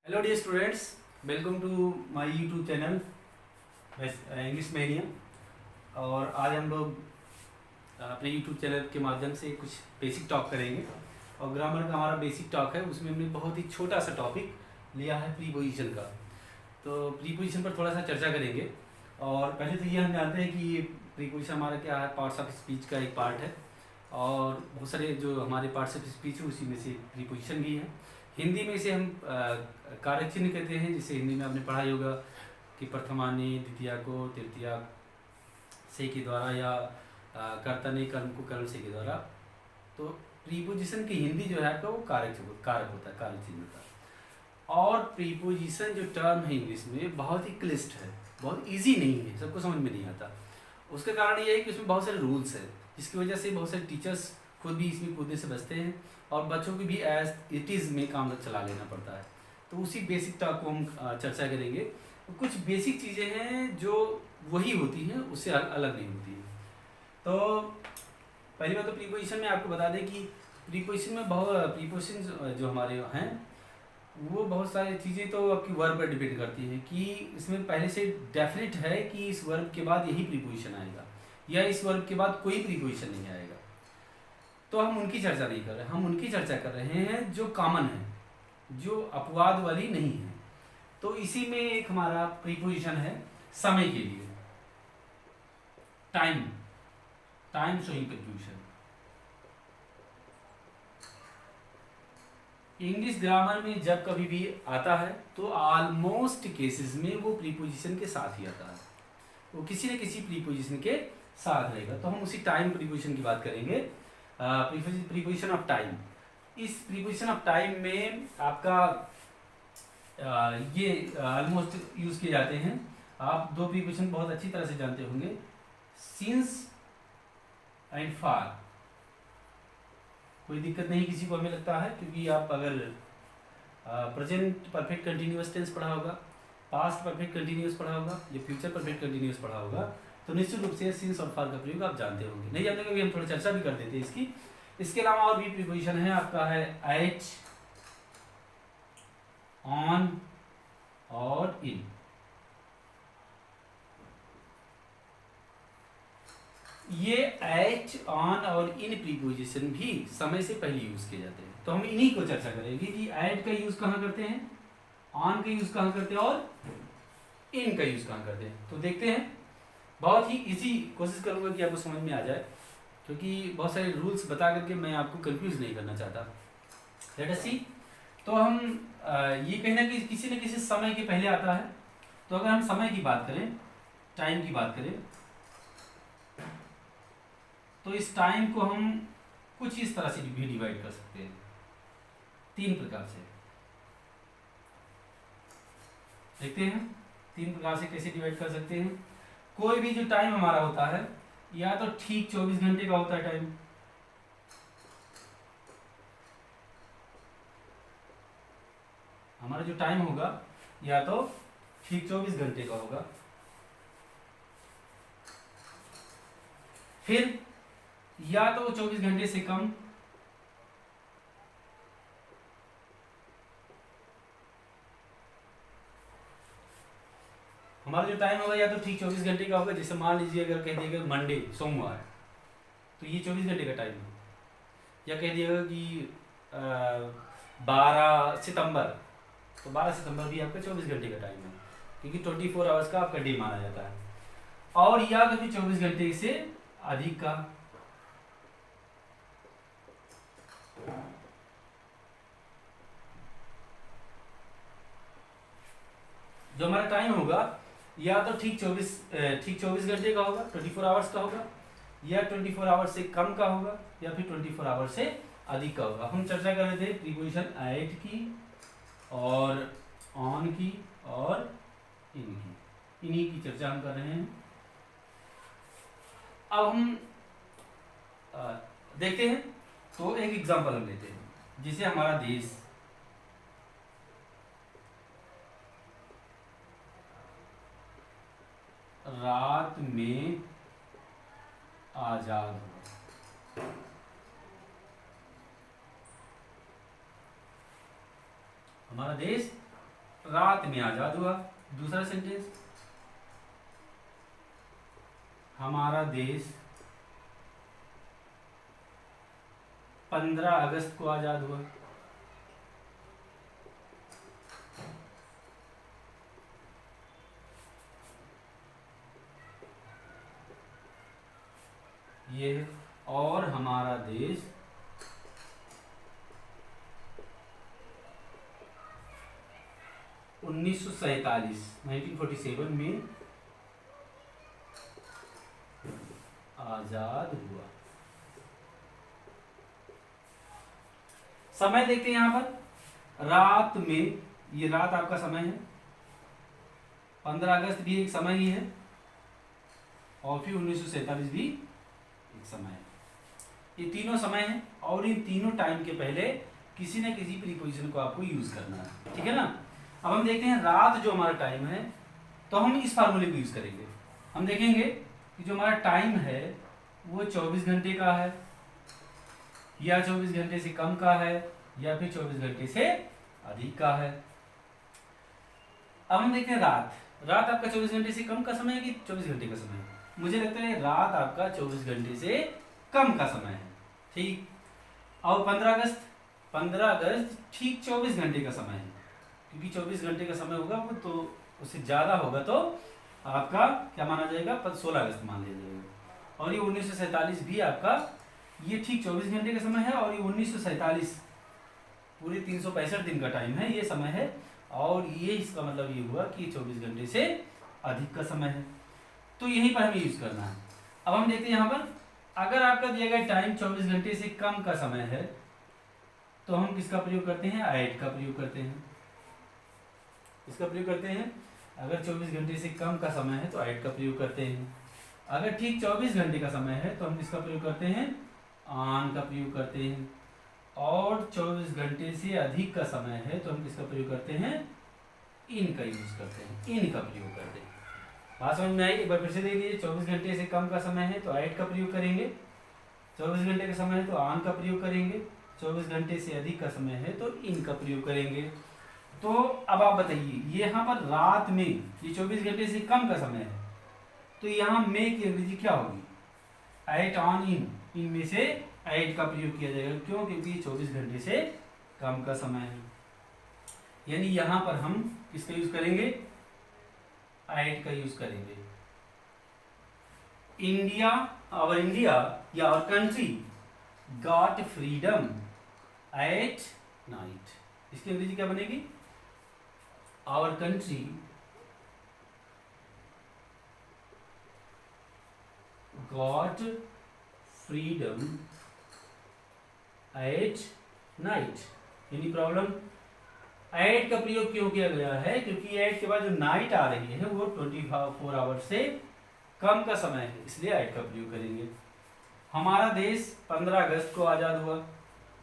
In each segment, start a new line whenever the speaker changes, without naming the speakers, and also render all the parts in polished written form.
Hello dear students, welcome to my YouTube channel English Mania. और आज हम लोग अपने यूट्यूब चैनल के माध्यम से कुछ बेसिक टॉक करेंगे। और ग्रामर का हमारा बेसिक टॉक है, उसमें हमने बहुत ही छोटा सा टॉपिक लिया है प्रीपोजिशन का। तो प्रीपोजिशन पर थोड़ा सा चर्चा करेंगे। और पहले तो ये हम जानते हैं कि प्रीपोजिशन हमारा क्या है, पार्ट्स ऑफ स्पीच का एक पार्ट है। और बहुत सारे जो हमारे पार्ट्स ऑफ स्पीच है उसी में से प्रीपोजिशन भी है। हिंदी में इसे हम कारक चिन्ह कहते हैं, जिसे हिंदी में आपने पढ़ा ही होगा कि प्रथमाने द्वितीया को तृतीया से के द्वारा या कर्ता ने कर्म को कर्म से के द्वारा। तो प्रीपोजिशन की हिंदी जो है आपका वो कारक होता है, कारक चिन्ह होता है। और प्रीपोजिशन जो टर्म है इंग्लिश में बहुत ही क्लिष्ट है, बहुत इजी नहीं है, सबको समझ में नहीं आता। उसका कारण ये है कि उसमें बहुत सारे रूल्स हैं, जिसकी वजह से बहुत सारे टीचर्स खुद भी इसमें कूदने से बचते हैं और बच्चों को भी एज इट इज़ में काम चला लेना पड़ता है। तो उसी बेसिक टॉक को हम चर्चा करेंगे। कुछ बेसिक चीज़ें हैं जो वही होती हैं, उससे अलग नहीं होती हैं। तो पहली बात तो प्रीपोजिशन में आपको बता दें कि प्रीपोजिशन में प्रीपोजिशन जो हमारे हैं वो बहुत सारी चीज़ें तो आपकी वर्ब पर डिपेंड करती हैं कि इसमें पहले से डेफिनेट है कि इस वर्ब के बाद यही प्रीपोजिशन आएगा या इस वर्ब के बाद कोई प्रीपोजिशन नहीं आएगा। तो हम उनकी चर्चा नहीं कर रहे, हम उनकी चर्चा कर रहे हैं जो कॉमन है, जो अपवाद वाली नहीं है। तो इसी में एक हमारा प्रीपोजिशन है समय के लिए, time, time showing preposition. English grammar में जब कभी भी आता है तो ऑलमोस्ट केसेस में वो प्रीपोजिशन के साथ ही आता है, वो किसी न किसी प्रीपोजिशन के साथ रहेगा। तो हम उसी टाइम प्रीपोजिशन की बात करेंगे, प्रीपोजिशन ऑफ टाइम। इस प्रीपोजिशन ऑफ टाइम में आपका ये ऑलमोस्ट यूज किए जाते हैं। आप दो प्रीपोजिशन बहुत अच्छी तरह से जानते होंगे, सिंस एंड फार। कोई दिक्कत नहीं किसी को, हमें लगता है, क्योंकि आप अगर प्रेजेंट परफेक्ट कंटिन्यूअस टेंस पढ़ा होगा, पास्ट परफेक्ट कंटिन्यूअस पढ़ा होगा या फ्यूचर परफेक्ट कंटिन्यूअस पढ़ा होगा तो निश्चित रूप से सिंस और फार का प्रयोग आप जानते होंगे। नहीं जानते भी हम थोड़ा चर्चा भी कर देते हैं इसकी। इसके अलावा और भी प्रीपोजिशन है, आपका है एट, ऑन और इन। ये एट, ऑन और इन प्रीपोजिशन भी समय से पहले यूज किए जाते हैं। तो हम इन्हीं को चर्चा करेंगे कि एट का यूज कहाँ करते हैं, ऑन का यूज कहाँ करते हैं और इन का यूज कहाँ करते हैं। तो देखते हैं, बहुत ही इजी कोशिश करूंगा कि आपको समझ में आ जाए, क्योंकि बहुत सारे रूल्स बता करके मैं आपको कंफ्यूज नहीं करना चाहता। लेट अस सी। तो हम ये कहना कि किसी न किसी समय के पहले आता है। तो अगर हम समय की बात करें, टाइम की बात करें, तो इस टाइम को हम कुछ इस तरह से भी डिवाइड कर सकते हैं, तीन प्रकार से। देखते हैं तीन प्रकार से कैसे डिवाइड कर सकते हैं। कोई भी जो टाइम हमारा होता है, या तो ठीक 24 घंटे का होता है टाइम, हमारा जो टाइम होगा या तो ठीक 24 घंटे का होगा, फिर या तो 24 घंटे से कम, हमारा जो टाइम होगा या तो ठीक 24 घंटे का होगा। जैसे मान लीजिए अगर कह दिएगा मंडे, सोमवार, तो ये 24 घंटे का टाइम है। या कह दिएगा कि 12 सितंबर, तो 12 सितंबर भी आपका 24 घंटे का टाइम है, क्योंकि 24 आवर्स का आपका डे माना जाता है। और या तो फिर 24 घंटे से अधिक का। जो हमारा टाइम होगा या तो ठीक 24 घंटे का होगा, 24 आवर्स का होगा, या 24 आवर्स से कम का होगा, या फिर 24 आवर्स से अधिक का होगा। हम चर्चा कर रहे थे प्रीपोजिशन एट की और ऑन की और इन की, इन्हीं की चर्चा हम कर रहे हैं। अब हम देखते हैं, तो एक एग्जांपल हम लेते हैं। जिसे हमारा देश रात में आजाद हुआ, हमारा देश रात में आजाद हुआ। दूसरा सेंटेंस, हमारा देश 15 अगस्त को आजाद हुआ। ये है। और हमारा देश 1947 में आजाद हुआ। समय देखते हैं यहां पर, रात में, ये रात आपका समय है, 15 अगस्त भी एक समय ही है, और फिर 1947 भी एक समय है। ये तीनों समय है, और इन तीनों टाइम के पहले किसी न किसी प्रीपोजिशन को आपको यूज करना है, ठीक है ना। अब हम देखते हैं रात जो हमारा टाइम है, तो हम इस फार्मूले को यूज करेंगे। हम देखेंगे कि जो हमारा टाइम है वो 24 घंटे का है, या 24 घंटे से कम का है, या फिर 24 घंटे से अधिक का है। अब हम देखते हैं रात। रात आपका 24 घंटे से कम का समय है कि 24 घंटे का समय है? मुझे लगता है रात आपका 24 घंटे से कम का समय है, ठीक। और 15 अगस्त ठीक 24 घंटे का समय है, क्योंकि 24 घंटे का समय होगा वो, तो उससे ज्यादा होगा तो आपका क्या माना जाएगा, 16 अगस्त मान लिया जाएगा। और ये 1947 भी आपका, ये ठीक 24 घंटे का समय है, और ये 1947 पूरे 365 दिन का टाइम है, ये समय है। और ये इसका मतलब ये हुआ कि 24 घंटे से अधिक का समय है, तो यहीं पर हमें यूज करना है। अब हम देखते हैं यहाँ पर, अगर आपका दिया गया टाइम 24 घंटे से कम का समय है, तो हम किसका प्रयोग करते हैं, ऐड का प्रयोग करते हैं। इसका प्रयोग करते हैं, अगर 24 घंटे से कम का समय है तो ऐड का प्रयोग करते हैं। अगर ठीक 24 घंटे का समय है तो हम किसका प्रयोग करते हैं, ऑन का प्रयोग करते हैं। और 24 घंटे से अधिक का समय है तो हम किसका प्रयोग करते हैं, इन का यूज करते हैं, इन का प्रयोग करते हैं। बात समझ में आई? एक बार फिर से देख लीजिए, 24 घंटे से कम का समय है तो ऐड का प्रयोग करेंगे, 24 घंटे का समय है तो ऑन का प्रयोग करेंगे, 24 घंटे से अधिक का समय है तो इन का प्रयोग करेंगे। तो अब आप बताइए, ये यहाँ पर रात में, ये 24 घंटे से कम का समय है, तो यहाँ में की अंग्रेजी क्या होगी, एट, ऑन, इन में से ऐड का प्रयोग किया जाएगा। क्यों? क्योंकि 24 घंटे से कम का समय है, यानी यहां पर हम किसका यूज करेंगे, ऐड का यूज करेंगे। इंडिया या our country got freedom at night, इसकी अंग्रेजी क्या बनेगी, our country got freedom at night. Any problem? At का प्रयोग क्यों किया गया है, क्योंकि एट के बाद जो नाइट आ रही है वो 24 आवर से कम का समय है, इसलिए एट का प्रयोग करेंगे। हमारा देश 15 अगस्त को आजाद हुआ।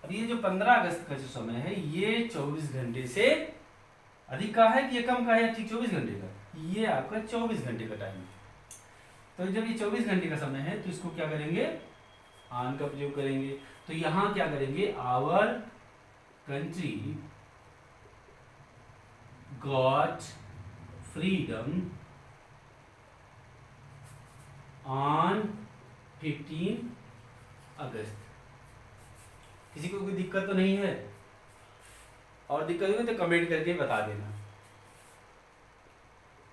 अब ये जो 15 अगस्त का जो समय है ये 24 घंटे से अधिक का है कि ये कम का है, ठीक 24 घंटे का, ये आपका 24 घंटे का टाइम है। तो जब ये 24 घंटे का समय है तो इसको क्या करेंगे, ऑन का प्रयोग करेंगे। तो यहां क्या करेंगे, our country got freedom on 15 August. किसी को कोई दिक्कत तो नहीं है? और दिक्कत हुई तो कमेंट करके बता देना।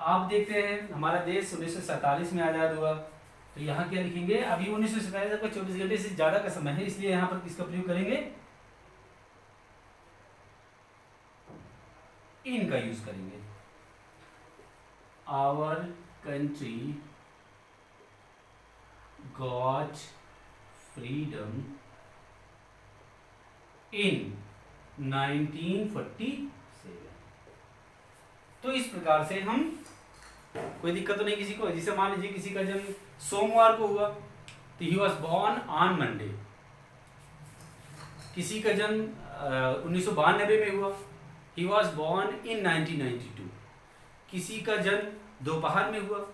आप देखते हैं हमारा देश 1947 में आजाद हुआ, तो यहाँ क्या लिखेंगे, अभी 1947 का 24 घंटे से ज्यादा का समय है, इसलिए यहाँ पर किसका प्रयोग करेंगे, इन का यूज करेंगे। Our country got freedom in 1947। तो इस प्रकार से हम, कोई दिक्कत तो नहीं किसी को? जैसे मान लीजिए किसी का जन्म सोमवार को हुआ तो he was born on Monday. किसी का जन्म 1992 में हुआ, ही वॉज बॉर्न इन 1992। किसी का जन्म दोपहर में हुआ तो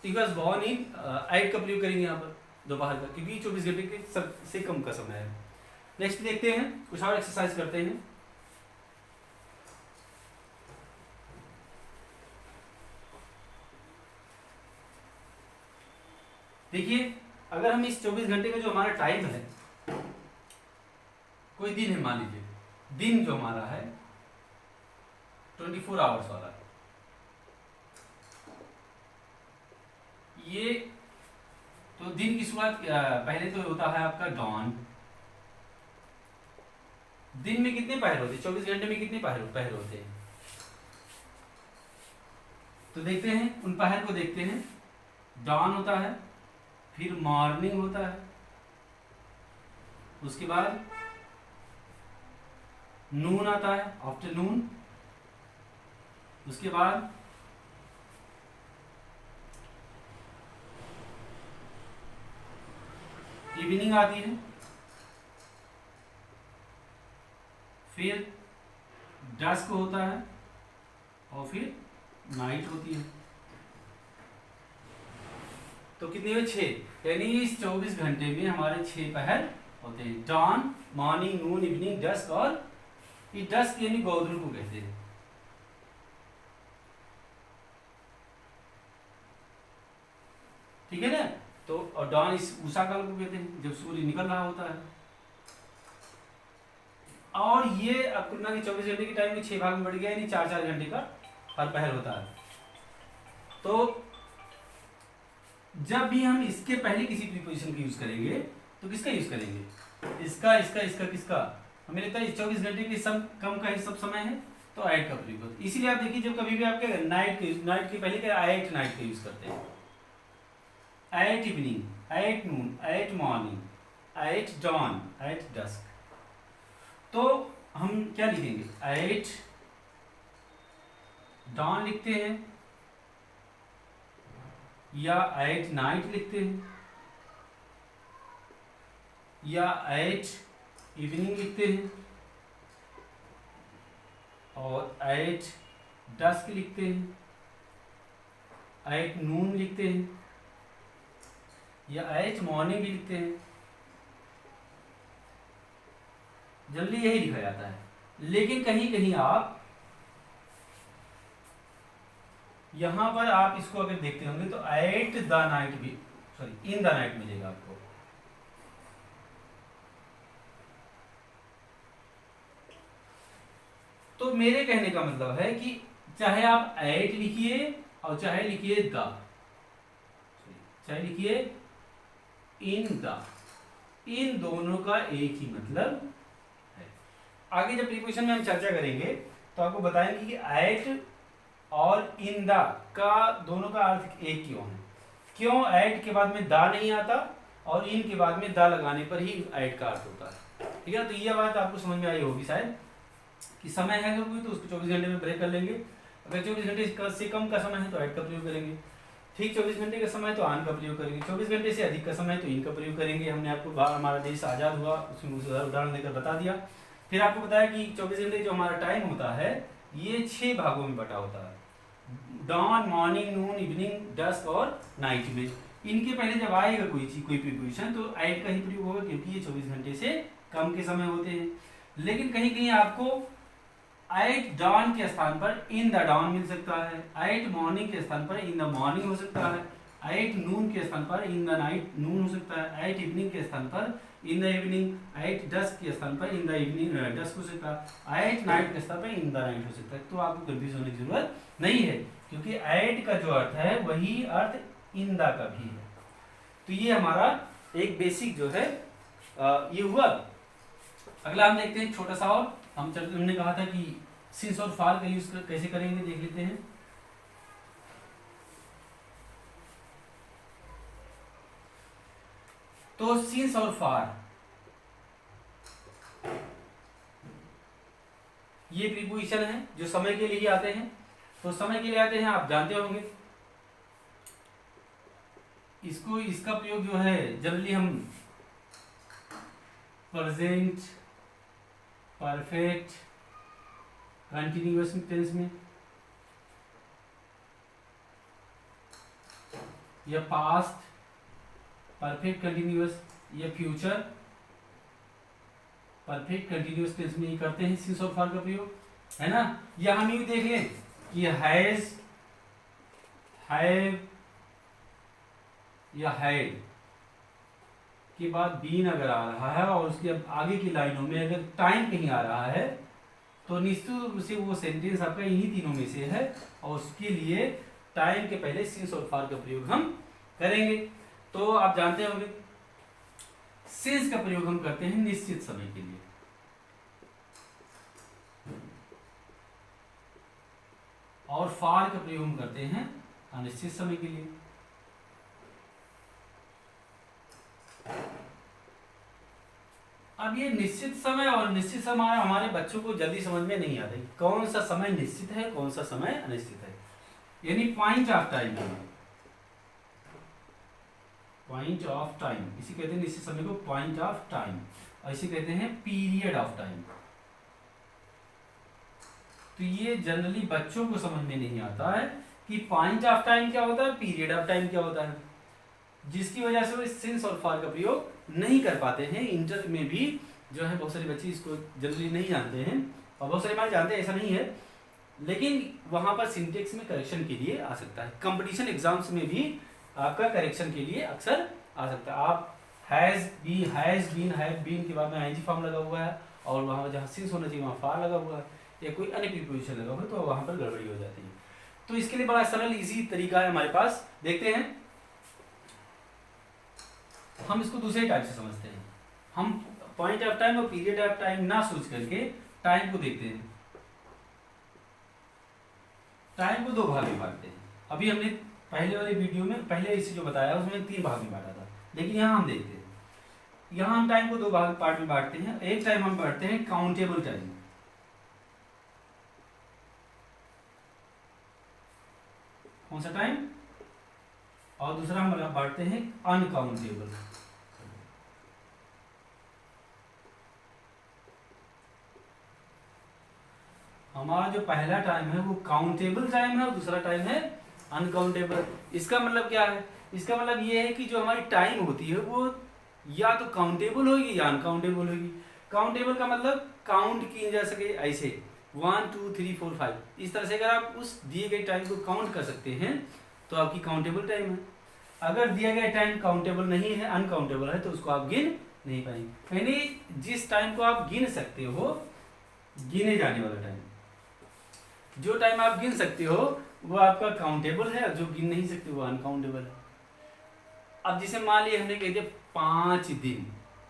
he was born in, add का प्रयोग करेंगे यहाँ पर दोपहर का, क्योंकि 24 घंटे के से कम का समय है। नेक्स्ट देखते हैं, कुछ और एक्सरसाइज करते हैं। देखिए अगर हम इस 24 घंटे का जो हमारा टाइम है, कोई दिन है मान लीजिए, दिन जो हमारा है 24 आवर्स वाला, ये तो दिन की शुरुआत पहले तो होता है आपका डॉन। दिन में कितने पहर होते हैं, 24 घंटे में कितने पहर होते हैं, तो देखते हैं उन पहर को देखते हैं। डॉन होता है, फिर मॉर्निंग होता है, उसके बाद नून आता है, आफ्टरनून, उसके बाद इवनिंग आती है, फिर डस्क होता है और फिर नाइट होती है। तो कितनी हुई, 6, यानी इस 24 घंटे में हमारे 6 पहर होते हैं। डॉन, मॉर्निंग, नून, इवनिंग, डस्क, और ये डस्क यानी गोधूल को कहते हैं। ठीक है ना। तो और डॉन इस उषा काल को कहते हैं, जब सूर्य निकल रहा होता है। और ये अब तुलना की 24 घंटे के टाइम में 6 भाग में बढ़ गया, यानी 4-4 घंटे का हर पहर होता है। तो जब भी हम इसके पहले किसी प्रीपोजिशन का यूज करेंगे तो किसका यूज करेंगे, इसका, इसका, इसका, किसका, हमें लगता है इस 24 घंटे के सब कम का ही सब समय है, तो एट का प्रयोग होता है। इसीलिए आप देखिए जब कभी भी आपके नाइट के पहले क्या एट नाइट का यूज करते हैं, at evening, at noon, at morning, at dawn, at dusk. तो हम क्या लिखेंगे, एट डॉन लिखते हैं या एट नाइट लिखते हैं या एट इवनिंग लिखते हैं और एट डस्क लिखते हैं, एट नून लिखते हैं या एट मॉर्निंग भी लिखते हैं। जल्दी यही लिखा जाता है। लेकिन कहीं कहीं आप यहां पर आप इसको अगर देखते होंगे तो एट द नाइट भी, सॉरी इन द नाइट मिलेगा आपको। तो मेरे कहने का मतलब है कि चाहे आप एट लिखिए और चाहे लिखिए द, चाहे लिखिए इन द, इन दोनों का एक ही मतलब है। आगे जब प्रीपोजिशन में हम चर्चा करेंगे तो आपको बताएंगे कि एट और इन द का दोनों का अर्थ एक क्यों है, क्यों एट के बाद में दा नहीं आता और इन के बाद में दा लगाने पर ही एट का अर्थ होता है। ठीक है, तो ये बात आपको समझ में आई होगी शायद कि समय है कोई तो उसको 24 घंटे में ब्रेक कर लेंगे, अगर 24 घंटे से कम का समय है तो एट का प्रयोग करेंगे, ठीक 24 घंटे का समय तो आन का प्रयोग करेंगे, 24 घंटे से अधिक का समय तो इन का प्रयोग करेंगे। हमने आपको हमारा देश आज़ाद हुआ उसमें उदाहरण देकर बता दिया। फिर आपको बताया कि 24 घंटे जो हमारा टाइम होता है ये 6 भागों में बटा होता है, डॉन, मॉर्निंग, नून, इवनिंग, डस्क और नाइट में। इनके पहले जब आएगा कोई चीज, कोई प्रीपोजिशन, तो एट का ही प्रयोग होगा क्योंकि ये 24 घंटे से कम के समय होते हैं। लेकिन कहीं कहीं आपको एट डॉन के स्थान पर इन द डॉन मिल सकता है, एट मॉर्निंग के स्थान पर इन द मॉर्निंग हो सकता है, एट नून के स्थान पर इन द नाइट नून हो सकता है, एट इवनिंग के स्थान पर in the evening, at dusk के स्थान पर इन द इवनिंग डस्क हो सकता है, एट नाइट के स्थान पर इन द नाइट हो सकता है। तो आपको कंफ्यूज होने की जरूरत नहीं है क्योंकि एट का जो अर्थ है वही अर्थ इन द का भी है। तो ये हमारा एक बेसिक जो है ये हुआ। अगला हम देखते हैं छोटा सा, और हमने कहा था कि सिंस और फार का यूज कैसे करेंगे देख लेते हैं। तो सिंस और फार ये प्रीपोजिशन है जो समय के लिए ही आते हैं। तो समय के लिए आते हैं, आप जानते होंगे इसको, इसका प्रयोग जो है जनरली हम प्रेजेंट, परफेक्ट, कंटिन्यूअस टेंस में या पास्ट, परफेक्ट कंटिन्यूअस या फ्यूचर, परफेक्ट कंटिन्यूअस टेंस में ही करते हैं सिंस और फार का प्रयोग, है ना। या हम ये देख लें कि हैज, हैव या हेड के बाद बीन अगर आ रहा है और उसके आगे की लाइनों में अगर टाइम कहीं आ रहा है तो निश्चित रूप से वो सेंटेंस आपका इन्हीं तीनों में से है और उसके लिए टाइम के पहले सिंस और फॉर का प्रयोग हम करेंगे। तो आप जानते होंगे सिंस का प्रयोग हम करते हैं निश्चित समय के लिए और फॉर का प्रयोग हम करते हैं अनिश्चित समय के लिए। अब ये निश्चित समय और निश्चित समय हमारे बच्चों को जल्दी समझ में नहीं आता कौन सा समय निश्चित है कौन सा समय अनिश्चित है। यानी point of time, point of time इसी कहते हैं निश्चित समय को पॉइंट ऑफ टाइम, और इसे कहते हैं पीरियड ऑफ टाइम। तो ये जनरली बच्चों को समझ में नहीं आता है कि पॉइंट ऑफ टाइम क्या होता है, पीरियड ऑफ टाइम क्या होता है, जिसकी वजह से वो सिंस और फॉर का प्रयोग नहीं कर पाते हैं। इंटर में भी जो है बहुत सारे बच्चे इसको जनरली नहीं जानते हैं और बहुत सारे हमारे जानते हैं, ऐसा नहीं है, लेकिन वहां पर सिंटेक्स में करेक्शन के लिए आ सकता है। कंपटीशन एग्जाम्स में भी आपका करेक्शन के लिए अक्सर आ सकता है। आप हैज बीन, हैव बीन के बाद में आईएनजी फॉर्म लगा हुआ है और वहां जहां सिंस होना चाहिए वहां फॉर लगा हुआ है या कोई अन्य प्रीपोजिशन लगा हुआ है तो वहां पर गड़बड़ी हो जाती है। तो इसके लिए बड़ा सरल इजी तरीका है हमारे पास, देखते हैं। हम इसको दूसरे टाइप से समझते हैं। हम पॉइंट ऑफ टाइम और पीरियड ऑफ टाइम ना सोच करके टाइम को देखते हैं। टाइम को दो भाग में बांटते हैं। अभी हमने पहले वाले वीडियो में पहले इसे जो बताया उसमें 3 भाग में बांटा था, लेकिन यहाँ हम देखते हैं, यहाँ हम टाइम को 2 भाग पार्ट में बांटते हैं। एक टाइम हम बांटते हैं काउंटेबल टाइम, कौन सा टाइम, और दूसरा हम बांटते हैं अनकाउंटेबल। हमारा जो पहला टाइम है वो काउंटेबल टाइम है और दूसरा टाइम है अनकाउंटेबल। इसका मतलब क्या है, इसका मतलब ये है कि जो हमारी टाइम होती है वो या तो काउंटेबल होगी या अनकाउंटेबल होगी। काउंटेबल का मतलब काउंट की जा सके, ऐसे 1 2 3 4 5 इस तरह से अगर आप उस दिए गए टाइम को काउंट कर सकते हैं तो आपकी काउंटेबल टाइम है। अगर दिया गया टाइम काउंटेबल नहीं है, अनकाउंटेबल है, तो उसको आप गिन नहीं पाएंगे। यानी जिस टाइम को आप गिन सकते हो, गिने जाने वाला टाइम, जो टाइम आप गिन सकते हो वो आपका काउंटेबल है और जो गिन नहीं सकते वो अनकाउंटेबल है। अब जैसे मान लिया हमने कह दिया 5 दिन,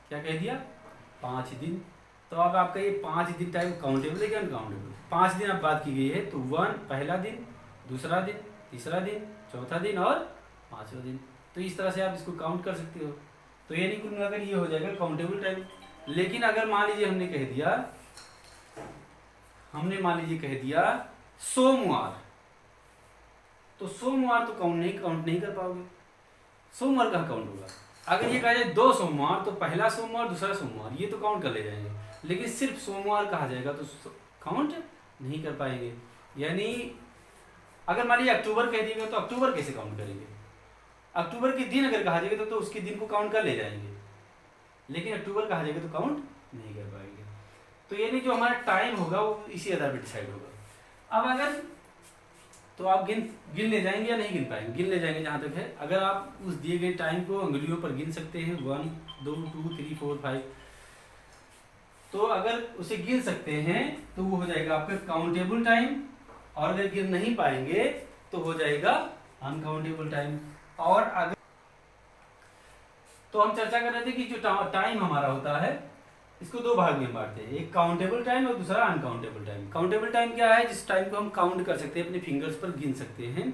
क्या कह दिया 5 दिन, तो अब आपका ये 5 दिन टाइम काउंटेबल है क्या अनकाउंटेबल। 5 दिन अब बात की गई है तो 1 पहला दिन, दूसरा दिन, तीसरा दिन, चौथा दिन और 5वां दिन। तो इस तरह से आप इसको काउंट कर सकते हो। तो ये नहीं कुल मिलाकर ये हो जाएगा काउंटेबल टाइम। लेकिन अगर मान लीजिए हमने मान लीजिए कह दिया सोमवार, तो सोमवार तो काउंट नहीं कर पाओगे। सोमवार कहाँ काउंट होगा। अगर ये कहा जाए 2 सोमवार, तो पहला सोमवार दूसरा सोमवार ये तो काउंट कर ले जाएंगे, लेकिन सिर्फ सोमवार कहा जाएगा तो काउंट नहीं कर पाएंगे। यानी अगर मान लीजिए अक्टूबर कह दिएगा तो अक्टूबर कैसे काउंट करेंगे। अक्टूबर के दिन अगर कहा जाएगा तो उसके दिन को काउंट कर ले जाएंगे, लेकिन अक्टूबर कहा जाएगा तो काउंट नहीं कर पाएंगे। तो यानी जो हमारा टाइम होगा वो इसी आधार पर डिसाइड होगा। अब अगर तो आप गिन ले जाएंगे या नहीं गिन पाएंगे, गिन ले जाएंगे जहां तक है। अगर आप उस दिए गए टाइम को अंगुलियों पर गिन सकते हैं 1 2 2 3 4 5, तो अगर उसे गिन सकते हैं तो वो हो जाएगा आपका काउंटेबल टाइम, और अगर गिन नहीं पाएंगे तो हो जाएगा अनकाउंटेबल टाइम। और अगर तो हम चर्चा कर रहे थे कि जो टाइम हमारा होता है इसको 2 भाग में बांटते हैं, एक काउंटेबल टाइम और दूसरा अनकाउंटेबल टाइम। काउंटेबल टाइम क्या है, जिस टाइम को हम काउंट कर सकते हैं, अपने फिंगर्स पर गिन सकते हैं,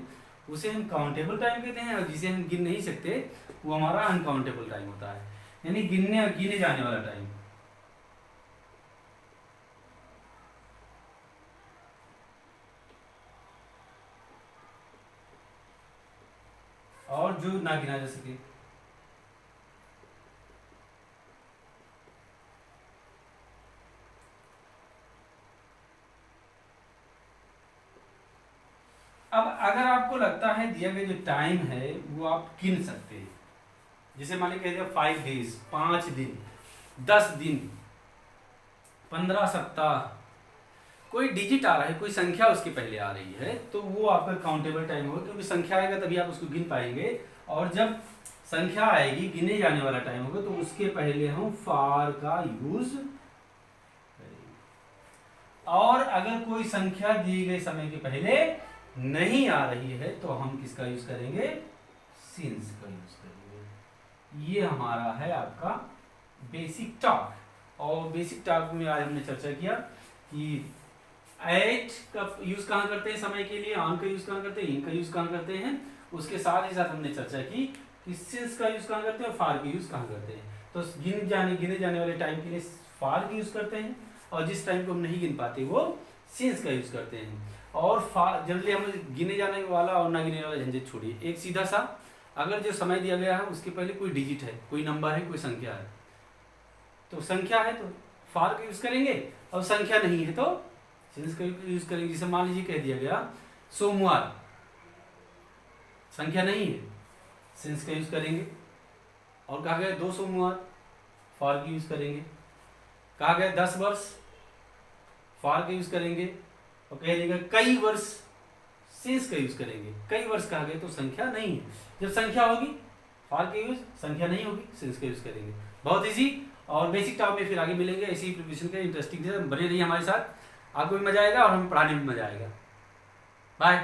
उसे हम काउंटेबल टाइम कहते हैं। और जिसे हम गिन नहीं सकते वो हमारा अनकाउंटेबल टाइम होता है, यानी गिने जाने वाला टाइम। और जो ना गिना जा सके। अब अगर आपको लगता है दिया गया जो टाइम है वो आप गिन सकते हैं, जैसे मान लीजिए 5 डेज 5 दिन, 10 दिन, 15 सप्ताह, कोई डिजिट आ रहा है, कोई संख्या उसके पहले आ रही है, तो वो आपका काउंटेबल टाइम होगा, क्योंकि संख्या आएगा तभी आप उसको गिन पाएंगे। और जब संख्या आएगी, गिने जाने वाला टाइम होगा, तो उसके पहले हम फॉर का यूज करेंगे। और अगर कोई संख्या दिए गए समय के पहले नहीं आ रही है तो हम किसका यूज करेंगे? सिंस का यूज करेंगे। ये हमारा है आपका बेसिक टॉक। और बेसिक टॉक में आज हमने चर्चा किया कि एट का यूज कहाँ करते हैं समय के लिए, ऑन का यूज कहाँ करते हैं, इन का यूज कहाँ करते हैं। उसके साथ ही साथ हमने चर्चा की कि सिंस का यूज कहाँ करते हैं और फार का यूज कहाँ करते हैं। तो गिने जाने वाले टाइम के लिए फार का यूज करते हैं, और जिस टाइम को हम नहीं गिन पाते वो सिंस का यूज करते हैं। और जल्दी हम गिने जाने वाला और ना गिने वाला झंझट छोड़िए। एक सीधा सा, अगर जो समय दिया गया है उसके पहले कोई डिजिट है, कोई नंबर है, कोई संख्या है, तो संख्या है तो फार का यूज करेंगे, और संख्या नहीं है तो सिंस का यूज करेंगे। जैसे मान लीजिए कह दिया गया सोमवार, संख्या नहीं है, सिंस का यूज करेंगे। और कहा गया 2 सोमवार, फार का यूज करेंगे। कहा गया 10 वर्ष, फार का यूज करेंगे। और कह देगा कई वर्ष, सिंस का यूज करेंगे। कई वर्ष कहा गया तो संख्या नहीं है। जब संख्या होगी फार का यूज, संख्या नहीं होगी सिंस का यूज करेंगे। बहुत इजी। और बेसिक टॉप में फिर आगे मिलेंगे ऐसी प्रिपरेशन के इंटरेस्टिंग से। बने रहिए हमारे साथ, आपको भी मजा आएगा और हमें पढ़ाने में मजा आएगा। बाय।